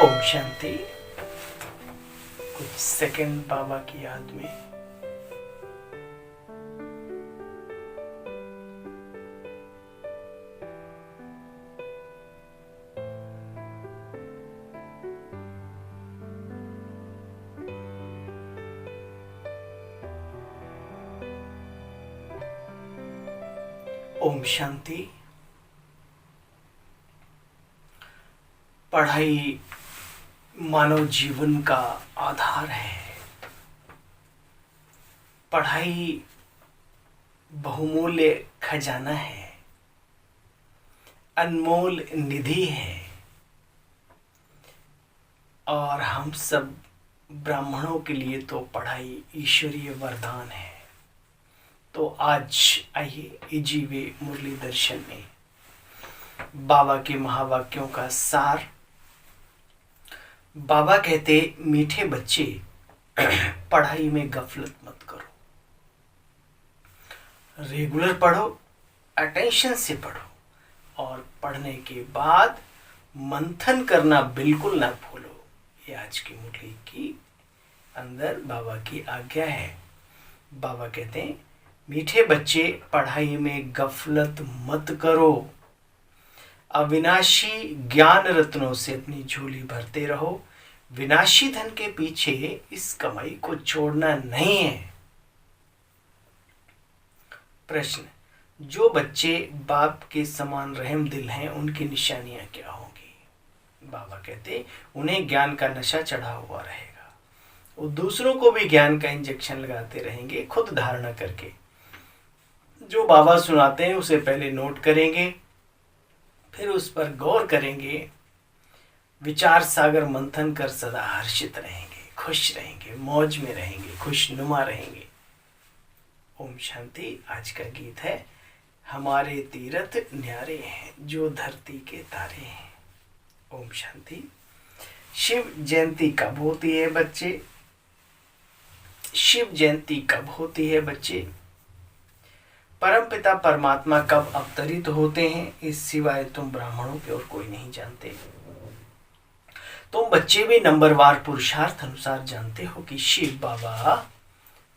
ओम शांति। कुछ सेकंड बाबा की याद में। ओम शांति। पढ़ाई मानव जीवन का आधार है। पढ़ाई बहुमूल्य खजाना है, अनमोल निधि है। और हम सब ब्राह्मणों के लिए तो पढ़ाई ईश्वरीय वरदान है। तो आज आइए इजीवे मुरली दर्शन में बाबा के महावाक्यों का सार। बाबा कहते, मीठे बच्चे पढ़ाई में गफलत मत करो, रेगुलर पढ़ो, अटेंशन से पढ़ो और पढ़ने के बाद मंथन करना बिल्कुल ना भूलो। ये आज की मुरली की अंदर बाबा की आज्ञा है। बाबा कहते हैं, मीठे बच्चे पढ़ाई में गफलत मत करो, अविनाशी ज्ञान रत्नों से अपनी झोली भरते रहो। विनाशी धन के पीछे इस कमाई को छोड़ना नहीं है। प्रश्न, जो बच्चे बाप के समान रहम दिल हैं, उनकी निशानियां क्या होंगी? बाबा कहते, उन्हें ज्ञान का नशा चढ़ा हुआ रहेगा। वो दूसरों को भी ज्ञान का इंजेक्शन लगाते रहेंगे, खुद धारणा करके। जो बाबा सुनाते हैं उसे पहले नोट करेंगे, फिर उस पर गौर करेंगे, विचार सागर मंथन कर सदा हर्षित रहेंगे, खुश रहेंगे, मौज में रहेंगे, खुशनुमा रहेंगे। ओम शांति। आज का गीत है, हमारे तीरथ न्यारे हैं जो धरती के तारे हैं। ओम शांति। शिव जयंती कब होती है बच्चे? शिव जयंती कब होती है बच्चे? परमपिता परमात्मा कब अवतरित होते हैं, इस सिवाय तुम ब्राह्मणों के और कोई नहीं जानते। तुम बच्चे भी नंबरवार पुरुषार्थ अनुसार जानते हो कि शिव बाबा,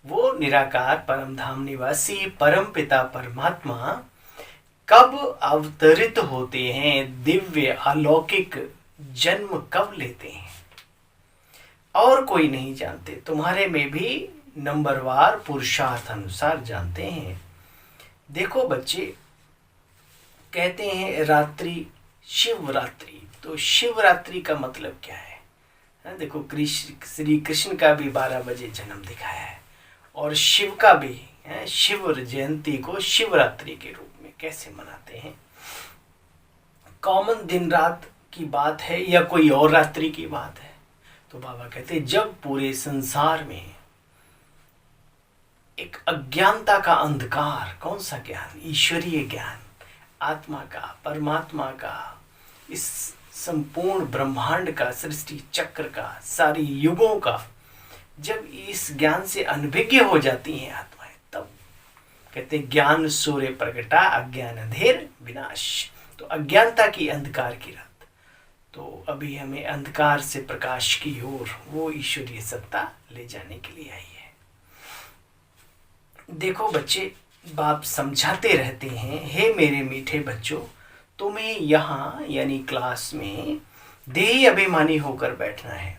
वो निराकार परम धाम निवासी परमपिता परमात्मा कब अवतरित होते हैं, दिव्य अलौकिक जन्म कब लेते हैं, और कोई नहीं जानते। तुम्हारे में भी नंबरवार पुरुषार्थ अनुसार जानते हैं। देखो बच्चे, कहते हैं रात्रि शिवरात्रि, तो शिवरात्रि का मतलब क्या है? देखो, श्री कृष्ण का भी 12 बजे जन्म दिखाया है, और शिव का भी शिव जयंती को शिवरात्रि के रूप में कैसे मनाते हैं? कॉमन दिन रात की बात है या कोई और रात्रि की बात है? तो बाबा कहते हैं, जब पूरे संसार में एक अज्ञानता का अंधकार, कौन सा ज्ञान? ईश्वरीय ज्ञान, आत्मा का, परमात्मा का, इस संपूर्ण ब्रह्मांड का, सृष्टि चक्र का, सारी युगों का, जब इस ज्ञान से अनभिज्ञ हो जाती हैं आत्माएं, तब कहते हैं ज्ञान सूर्य प्रगटा, अज्ञान अंधेर विनाश। तो अज्ञानता की अंधकार की रात, तो अभी हमें अंधकार से प्रकाश की ओर वो ईश्वरीय सत्ता ले जाने के लिए आई है। देखो बच्चे, बाप समझाते रहते हैं, हे मेरे मीठे बच्चों, तुम्हें यहाँ यानी क्लास में देही अभिमानी होकर बैठना है।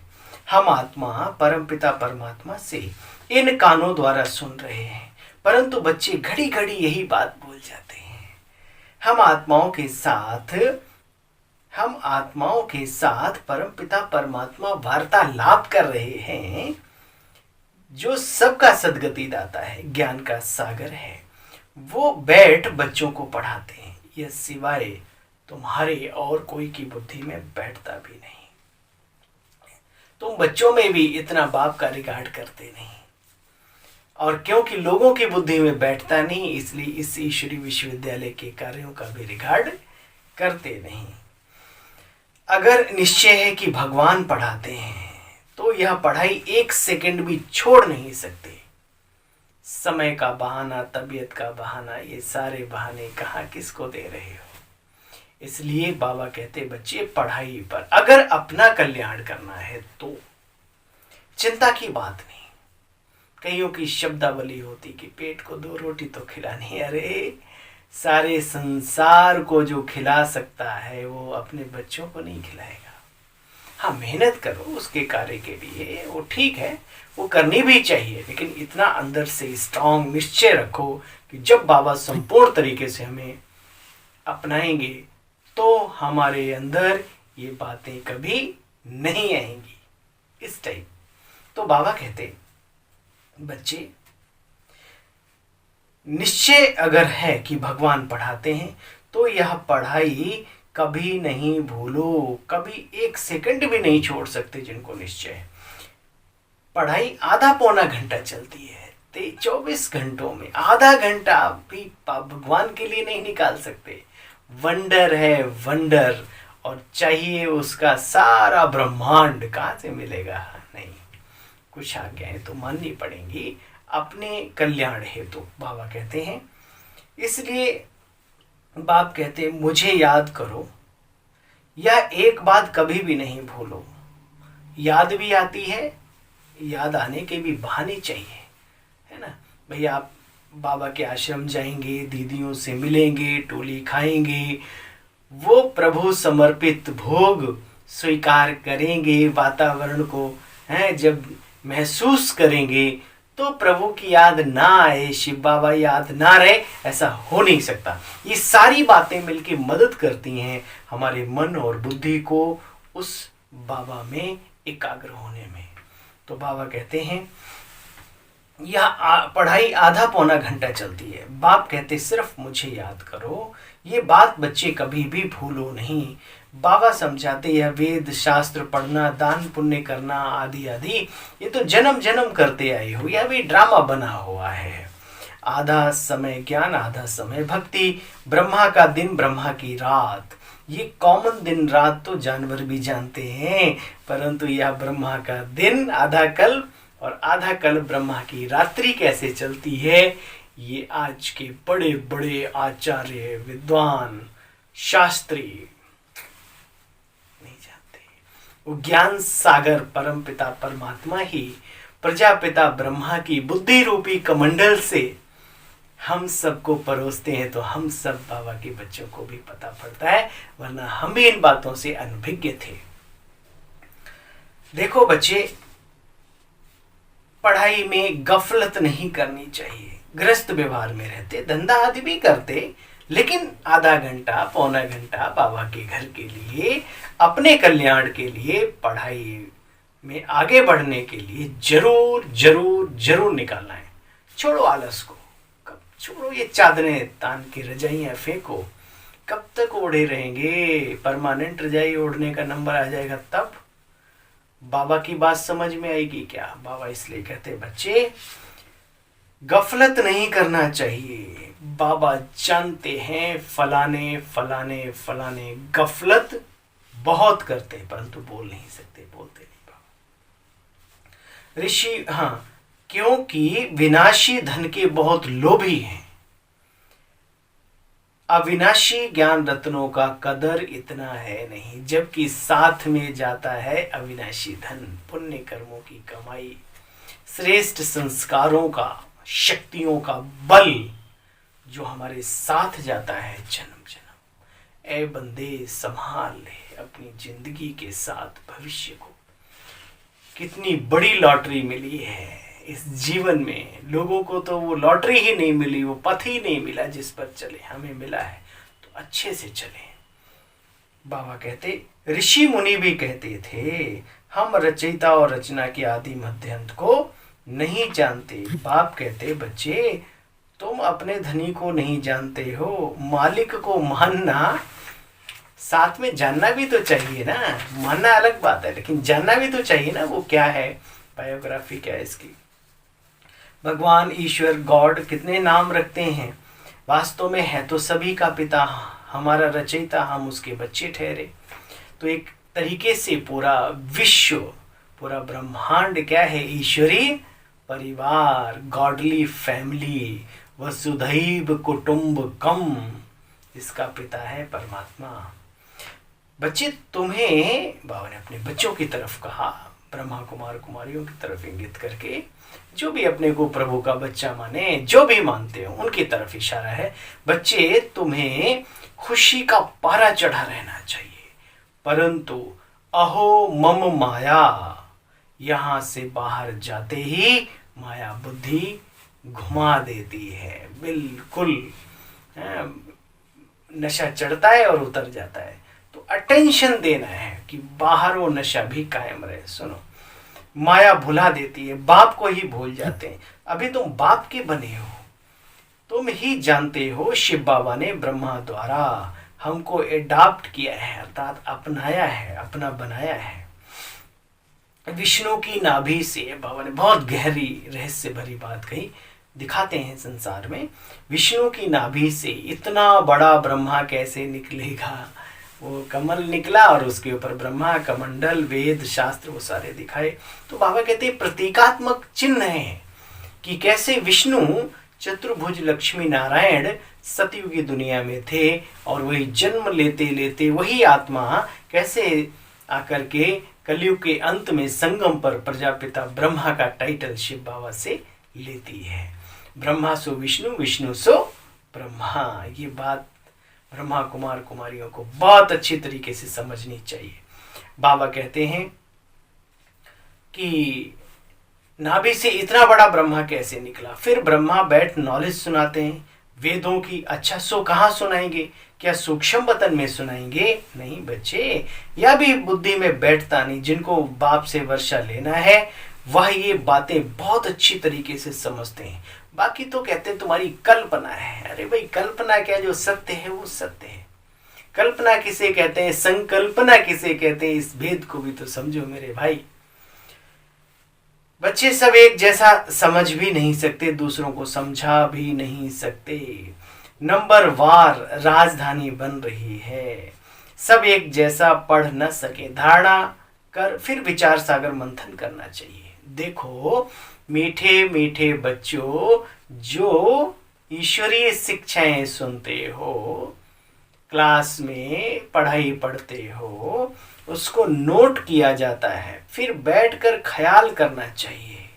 हम आत्मा परमपिता परमात्मा से इन कानों द्वारा सुन रहे हैं, परंतु बच्चे घड़ी घड़ी यही बात भूल जाते हैं। हम आत्माओं के साथ परमपिता परमात्मा वार्तालाप कर रहे हैं, जो सबका सद्गति दाता है, ज्ञान का सागर है। वो बैठ बच्चों को पढ़ाते हैं। यह सिवाय तुम्हारे और कोई की बुद्धि में बैठता भी नहीं। तुम बच्चों में भी इतना बाप का रिगार्ड करते नहीं, और क्योंकि लोगों की बुद्धि में बैठता नहीं, इसलिए इस ईश्वरी विश्वविद्यालय के कार्यों का भी रिगार्ड करते नहीं। अगर निश्चय है कि भगवान पढ़ाते हैं, तो यह पढ़ाई एक सेकंड भी छोड़ नहीं सकते। समय का बहाना, तबीयत का बहाना, ये सारे बहाने कहाँ किसको दे रहे हो? इसलिए बाबा कहते बच्चे पढ़ाई पर अगर अपना कल्याण करना है तो चिंता की बात नहीं। कईयों की शब्दावली होती कि पेट को 2 रोटी तो खिलानी, अरे सारे संसार को जो खिला सकता है वो अपने बच्चों को नहीं खिलाएगा। हाँ, मेहनत करो उसके कार्य के लिए, वो ठीक है, वो करनी भी चाहिए, लेकिन इतना अंदर से स्ट्रांग निश्चय रखो कि जब बाबा संपूर्ण तरीके से हमें अपनाएंगे तो हमारे अंदर ये बातें कभी नहीं आएंगी, इस टाइप। तो बाबा कहते बच्चे निश्चय अगर है कि भगवान पढ़ाते हैं तो यह पढ़ाई कभी नहीं भूलो, कभी 1 सेकंड भी नहीं छोड़ सकते जिनको निश्चय है। पढ़ाई आधा पौना घंटा चलती है, 24 घंटों में आधा घंटा भी भगवान के लिए नहीं निकाल सकते। वंडर है वंडर, और चाहिए उसका सारा ब्रह्मांड, कहाँ से मिलेगा? नहीं, कुछ आज्ञाएं तो माननी पड़ेंगी अपने कल्याण हेतु, बाबा कहते हैं। इसलिए बाप कहते मुझे याद करो, या एक बात कभी भी नहीं भूलो। याद भी आती है, याद आने के भी बहाने चाहिए, है ना भैया। आप बाबा के आश्रम जाएंगे, दीदियों से मिलेंगे, टोली खाएंगे, वो प्रभु समर्पित भोग स्वीकार करेंगे, वातावरण को हैं जब महसूस करेंगे तो प्रभु की याद ना आए, शिव बाबा याद ना रहे, ऐसा हो नहीं सकता। ये सारी बातें मिलके मदद करती हैं हमारे मन और बुद्धि को उस बाबा में एकाग्र होने में। तो बाबा कहते हैं यह पढ़ाई आधा पौना घंटा चलती है। बाप कहते सिर्फ मुझे याद करो, ये बात बच्चे कभी भी भूलो नहीं। बाबा समझाते यह वेद शास्त्र पढ़ना, दान पुण्य करना आदि आदि ये तो जन्म जन्म करते आए हो, यह भी ड्रामा बना हुआ है। आधा समय ज्ञान, आधा समय भक्ति, ब्रह्मा का दिन ब्रह्मा की रात, ये कॉमन दिन रात तो जानवर भी जानते हैं, परंतु यह ब्रह्मा का दिन आधा कल्प और आधा कल्प ब्रह्मा की रात्रि कैसे चलती है, ये आज के बड़े बड़े आचार्य विद्वान शास्त्री नहीं जानते। वो ज्ञान सागर परम पिता परमात्मा ही प्रजापिता ब्रह्मा की बुद्धि रूपी कमंडल से हम सबको परोसते हैं, तो हम सब बाबा के बच्चों को भी पता पड़ता है, वरना हम भी इन बातों से अनभिज्ञ थे। देखो बच्चे, पढ़ाई में गफलत नहीं करनी चाहिए। गृहस्थ व्यवहार में रहते, धंधा आदि भी करते, लेकिन आधा घंटा पौना घंटा बाबा के घर के लिए, अपने कल्याण के लिए, पढ़ाई में आगे बढ़ने के लिए जरूर जरूर जरूर निकालना है। छोड़ो आलस को, कब छोड़ो ये चादरें तान के रजाइयां फेंको, कब तक ओढ़े रहेंगे? परमानेंट रजाई ओढ़ने का नंबर आ जाएगा तब बाबा की बात समझ में आएगी क्या? बाबा इसलिए कहते बच्चे गफलत नहीं करना चाहिए। बाबा जानते हैं फलाने फलाने फलाने गफलत बहुत करते हैं, परंतु बोल नहीं सकते, बोलते नहीं बाबा। ऋषि, हाँ, क्योंकि विनाशी धन के बहुत लोभी हैं। अविनाशी ज्ञान रत्नों का कदर इतना है नहीं, जबकि साथ में जाता है अविनाशी धन, पुण्य कर्मों की कमाई, श्रेष्ठ संस्कारों का, शक्तियों का बल जो हमारे साथ जाता है जन्म जन्म। ऐ बंदे संभाल ले अपनी जिंदगी के साथ भविष्य को। कितनी बड़ी लॉटरी मिली है इस जीवन में। लोगों को तो वो लॉटरी ही नहीं मिली, वो पथ ही नहीं मिला जिस पर चले, हमें मिला है तो अच्छे से चले। बाबा कहते, ऋषि मुनि भी कहते थे हम रचयिता और रचना के आदि मध्यांत को नहीं जानते। बाप कहते बच्चे तुम अपने धनी को नहीं जानते हो, मालिक को मानना, साथ में जानना भी तो चाहिए ना। मानना अलग बात है, लेकिन जानना भी तो चाहिए ना, वो क्या है, बायोग्राफी क्या है इसकी। भगवान ईश्वर गॉड कितने नाम रखते हैं, वास्तव में है तो सभी का पिता, हमारा रचयिता, हम उसके बच्चे ठहरे। तो एक तरीके से पूरा विश्व, पूरा ब्रह्मांड क्या है, ईश्वरी परिवार, गॉडली फैमिली, वसुधैव कुटुंबकम, इसका पिता है परमात्मा। बच्चे तुम्हें, बाबा ने अपने बच्चों की तरफ कहा, ब्रह्मा कुमार कुमारियों की तरफ इंगित करके, जो भी अपने को प्रभु का बच्चा माने, जो भी मानते हो उनकी तरफ इशारा है। बच्चे तुम्हें खुशी का पारा चढ़ा रहना चाहिए, परंतु अहो मम माया, यहां से बाहर जाते ही माया बुद्धि घुमा देती है। बिल्कुल नशा चढ़ता है और उतर जाता है। तो अटेंशन देना है कि बाहर वो नशा भी कायम रहे। सुनो, माया भुला देती है, बाप को ही भूल जाते हैं। अभी तुम बाप के बने हो, तुम ही जानते हो शिव बाबा ने ब्रह्मा द्वारा हमको एडॉप्ट किया है, अर्थात अपनाया है, अपना बनाया है। विष्णु की नाभि से, बाबा ने बहुत गहरी रहस्य भरी बात कही, दिखाते हैं संसार में विष्णु की नाभि से इतना बड़ा ब्रह्मा कैसे निकलेगा। वो कमल निकला और उसके ऊपर ब्रह्मा, कमंडल, वेद, शास्त्र वो सारे दिखाए। तो बाबा कहते हैं प्रतीकात्मक चिन्ह है कि कैसे विष्णु चतुर्भुज लक्ष्मी नारायण सतयुगी दुनिया में थे और वही जन्म लेते लेते वही आत्मा कैसे आकर के कलयुग के अंत में संगम पर प्रजापिता ब्रह्मा का टाइटल शिव बाबा से लेती है। ब्रह्मा सो विष्णु, विष्णु सो ब्रह्मा। ये बात ब्रह्मा कुमार कुमारियों को बहुत अच्छी तरीके से समझनी चाहिए। बाबा कहते हैं कि नाभि से इतना बड़ा ब्रह्मा कैसे निकला। फिर ब्रह्मा बैठ नॉलेज सुनाते हैं वेदों की। अच्छा, सो कहाँ सुनाएंगे? क्या सूक्ष्म वतन में सुनाएंगे? नहीं बच्चे, या भी बुद्धि में बैठता नहीं। जिनको बाप से वर्षा लेना है वह ये बातें बहुत अच्छी तरीके से समझते हैं। बाकी तो कहते हैं तुम्हारी कल्पना है। अरे भाई, कल्पना क्या, जो सत्य है वो सत्य है। कल्पना किसे कहते हैं, संकल्पना किसे कहते हैं, इस भेद को भी तो समझो मेरे भाई। बच्चे सब एक जैसा समझ भी नहीं सकते, दूसरों को समझा भी नहीं सकते। नंबर वार राजधानी बन रही है, सब एक जैसा पढ़ न सके। धारणा कर फिर विचार सागर मंथन करना चाहिए। देखो मीठे मीठे बच्चों, जो ईश्वरीय शिक्षाएं सुनते हो, क्लास में पढ़ाई पढ़ते हो, उसको नोट किया जाता है, फिर बैठकर ख्याल करना चाहिए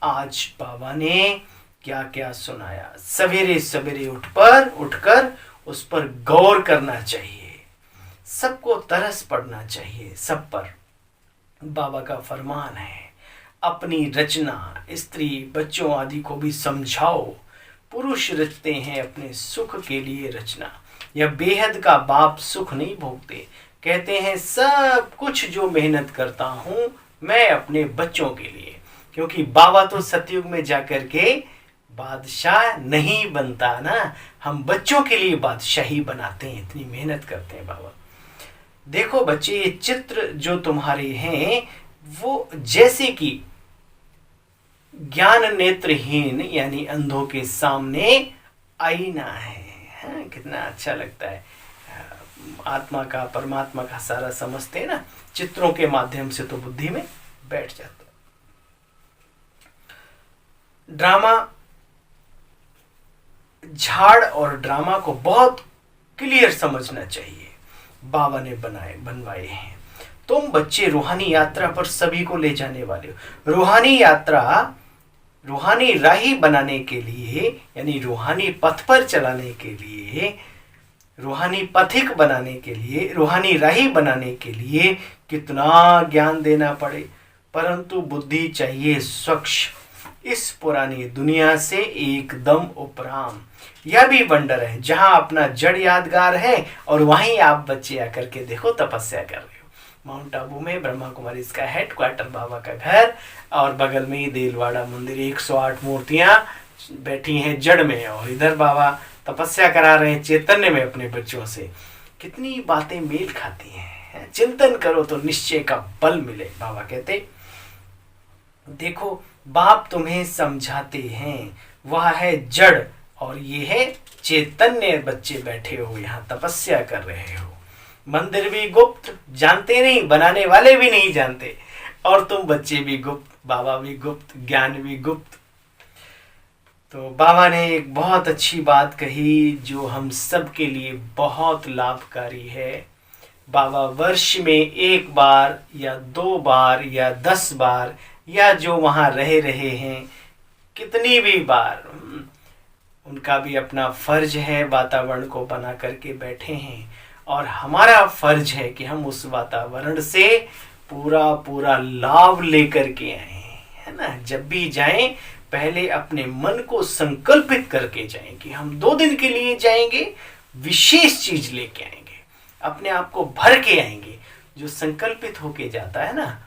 आज बाबा ने क्या क्या सुनाया। सवेरे सवेरे उठकर उस पर गौर करना चाहिए। सबको तरस पड़ना चाहिए सब पर। बाबा का फरमान है, अपनी रचना स्त्री बच्चों आदि को भी समझाओ। पुरुष रचते हैं अपने सुख के लिए रचना, यह बेहद का बाप सुख नहीं भोगते। कहते हैं सब कुछ जो मेहनत करता हूं मैं अपने बच्चों के लिए, क्योंकि बाबा तो सतयुग में जाकर के बादशाह नहीं बनता ना, हम बच्चों के लिए बादशाही बनाते हैं, इतनी मेहनत करते हैं बाबा। देखो बच्चे, ये चित्र जो तुम्हारे हैं वो जैसे कि ज्ञान नेत्रहीन यानी अंधों के सामने आईना है। हाँ, कितना अच्छा लगता है। आत्मा का परमात्मा का सारा समझते हैं ना, चित्रों के माध्यम से तो बुद्धि में बैठ जाता है। ड्रामा, झाड़ और ड्रामा को बहुत क्लियर समझना चाहिए। बाबा ने बनवाए हैं। तुम बच्चे रूहानी यात्रा पर सभी को ले जाने वाले हो। रूहानी यात्रा रूहानी राही बनाने के लिए, यानी रूहानी पथ पर चलाने के लिए, रूहानी पथिक बनाने के लिए, रूहानी राही बनाने के लिए कितना ज्ञान देना पड़े, परंतु बुद्धि चाहिए स्वच्छ, इस पुरानी दुनिया से एकदम उपराम। यह भी वंडर है, जहां अपना जड़ यादगार है और वहीं आप बच्चे आकर के देखो तपस्या कर रहे हो। माउंट आबू में ब्रह्मा कुमारी इसका हेडक्वार्टर, बाबा का घर, और बगल में ही देलवाड़ा मंदिर। 108 मूर्तियां बैठी हैं जड़ में, और इधर बाबा तपस्या करा रहे हैं चैतन्य में अपने बच्चों से। कितनी बातें मेल खाती हैं। चिंतन करो तो निश्चय का बल मिले। बाबा कहते देखो बाप तुम्हें समझाते हैं, वह है जड़ और ये है चैतन्य। बच्चे बैठे हो यहाँ तपस्या कर रहे हो। मंदिर भी गुप्त, जानते नहीं, बनाने वाले भी नहीं जानते, और तुम बच्चे भी गुप्त, बाबा भी गुप्त, ज्ञान भी गुप्त। तो बाबा ने एक बहुत अच्छी बात कही जो हम सब के लिए बहुत लाभकारी है। बाबा वर्ष में 1 बार या 2 बार या 10 बार या जो वहाँ रहे हैं कितनी भी बार, उनका भी अपना फर्ज है, वातावरण को बना करके बैठे हैं और हमारा फर्ज है कि हम उस वातावरण से पूरा लाभ लेकर के आए, है ना। जब भी जाएं पहले अपने मन को संकल्पित करके जाएं कि हम 2 दिन के लिए जाएंगे, विशेष चीज लेके आएंगे, अपने आप को भर के आएंगे। जो संकल्पित होके जाता है ना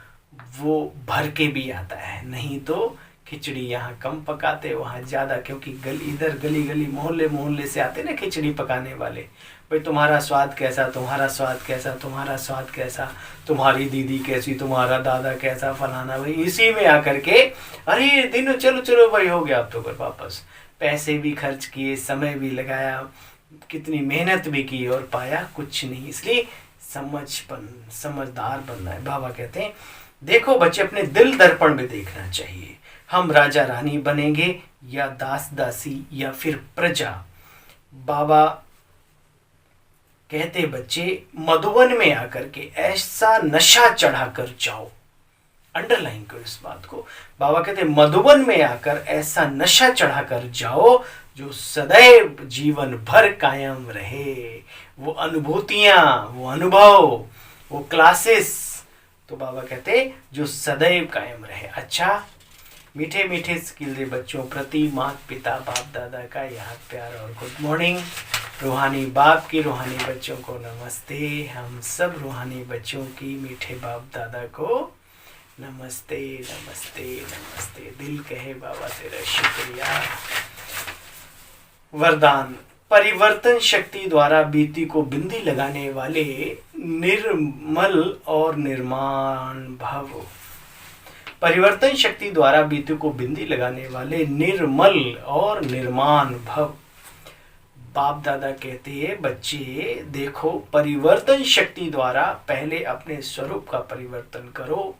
वो भर के भी आता है, नहीं तो खिचड़ी यहाँ कम पकाते वहाँ ज्यादा, क्योंकि इधर गली मोहल्ले से आते ना खिचड़ी पकाने वाले, भाई तुम्हारा स्वाद कैसा, तुम्हारा स्वाद कैसा, तुम्हारा स्वाद कैसा, तुम्हारी दीदी कैसी, तुम्हारा दादा कैसा, फलाना, भाई इसी में आकर के अरे दिन चलो भाई हो गया अब तो घर वापस। पैसे भी खर्च किए, समय भी लगाया, कितनी मेहनत भी की और पाया कुछ नहीं। इसलिए समझदार बनना है। बाबा कहते हैं देखो बच्चे, अपने दिल दर्पण में देखना चाहिए, हम राजा रानी बनेंगे या दास दासी या फिर प्रजा। बाबा कहते बच्चे मधुवन में आकर के ऐसा नशा चढ़ाकर जाओ, अंडरलाइन करो इस बात को। बाबा कहते मधुवन में आकर ऐसा नशा चढ़ाकर जाओ जो सदैव जीवन भर कायम रहे। वो अनुभूतियां, वो अनुभव, वो क्लासेस, तो बाबा कहते जो सदैव कायम रहे। अच्छा, मीठे मीठे स्किल बच्चों प्रति माता पिता बाप दादा का याद प्यार और गुड मॉर्निंग। रूहानी बाप की रूहानी बच्चों को नमस्ते। हम सब रूहानी बच्चों की मीठे बाप दादा को नमस्ते नमस्ते नमस्ते। दिल कहे बाबा तेरा शुक्रिया। वरदान, परिवर्तन शक्ति द्वारा बीती को बिंदी लगाने वाले निर्मल और निर्माण भव। परिवर्तन शक्ति द्वारा बीती को बिंदी लगाने वाले निर्मल और निर्माण भव। बाप दादा कहते हैं बच्चे देखो, परिवर्तन शक्ति द्वारा पहले अपने स्वरूप का परिवर्तन करो।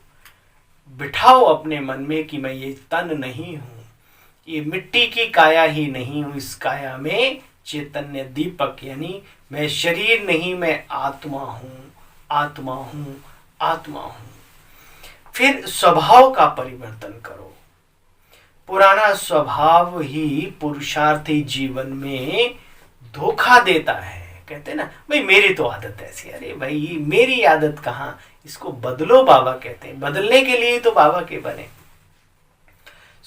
बिठाओ अपने मन में कि मैं ये तन नहीं हूं, ये मिट्टी की काया ही नहीं हूं, इस काया में चैतन्य दीपक, यानी मैं शरीर नहीं, मैं आत्मा हूं, आत्मा हूं, आत्मा हूं। फिर स्वभाव का परिवर्तन करो। पुराना स्वभाव ही पुरुषार्थी जीवन में धोखा देता है। कहते ना भाई मेरी तो आदत ऐसी, अरे भाई मेरी आदत कहाँ, इसको बदलो। बाबा कहते हैं बदलने के लिए तो बाबा के बने।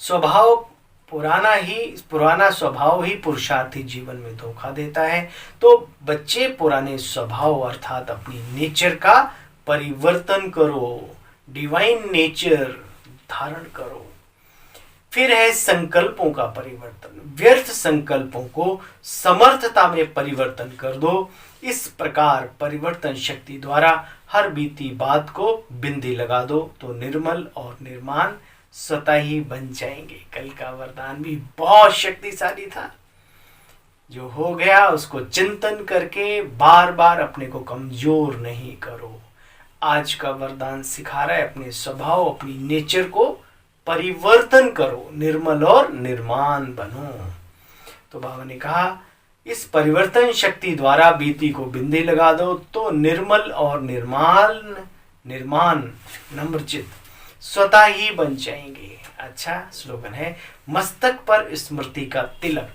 स्वभाव पुराना स्वभाव ही पुरुषार्थी जीवन में धोखा देता है। तो बच्चे पुराने स्वभाव अर्थात अपनी नेचर का परिवर्तन करो, डिवाइन नेचर धारण करो। फिर है संकल्पों का परिवर्तन। व्यर्थ संकल्पों को समर्थता में परिवर्तन कर दो। इस प्रकार परिवर्तन शक्ति द्वारा हर बीती बात को बिंदी लगा दो तो निर्मल और निर्माण स्वतः ही बन जाएंगे। कल का वरदान भी बहुत शक्तिशाली था। जो हो गया उसको चिंतन करके बार बार अपने को कमजोर नहीं करो। आज का वरदान सिखा रहा है अपने स्वभाव, अपनी नेचर को परिवर्तन करो, निर्मल और निर्माण बनो। तो बाबा ने कहा इस परिवर्तन शक्ति द्वारा बीती को बिंदी लगा दो तो निर्मल और निर्माण नम्रचित स्वतः ही बन जाएंगे। अच्छा स्लोगन है, मस्तक पर स्मृति का तिलक,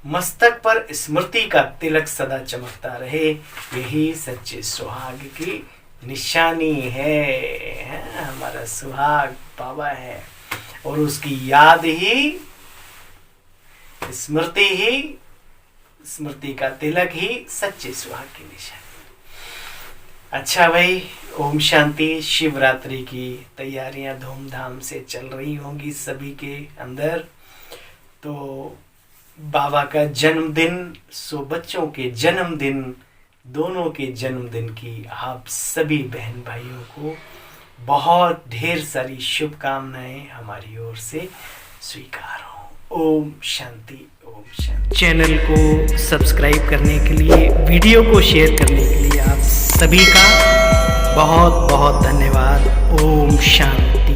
मस्तक पर स्मृति का तिलक सदा चमकता रहे, यही सच्चे सुहाग की निशानी है। हमारा सुहाग बाबा है और उसकी याद ही स्मृति का तिलक ही सच्चे सुहाग की निशानी। अच्छा भाई, ओम शांति। शिवरात्रि की तैयारियां धूमधाम से चल रही होंगी सभी के अंदर। तो बाबा का जन्मदिन, सो बच्चों के जन्मदिन, दोनों के जन्मदिन की आप सभी बहन भाइयों को बहुत ढेर सारी शुभकामनाएं हमारी ओर से स्वीकार हो। ओम शांति, ओम शांति। चैनल को सब्सक्राइब करने के लिए, वीडियो को शेयर करने के लिए आप सभी का बहुत बहुत धन्यवाद। ओम शांति।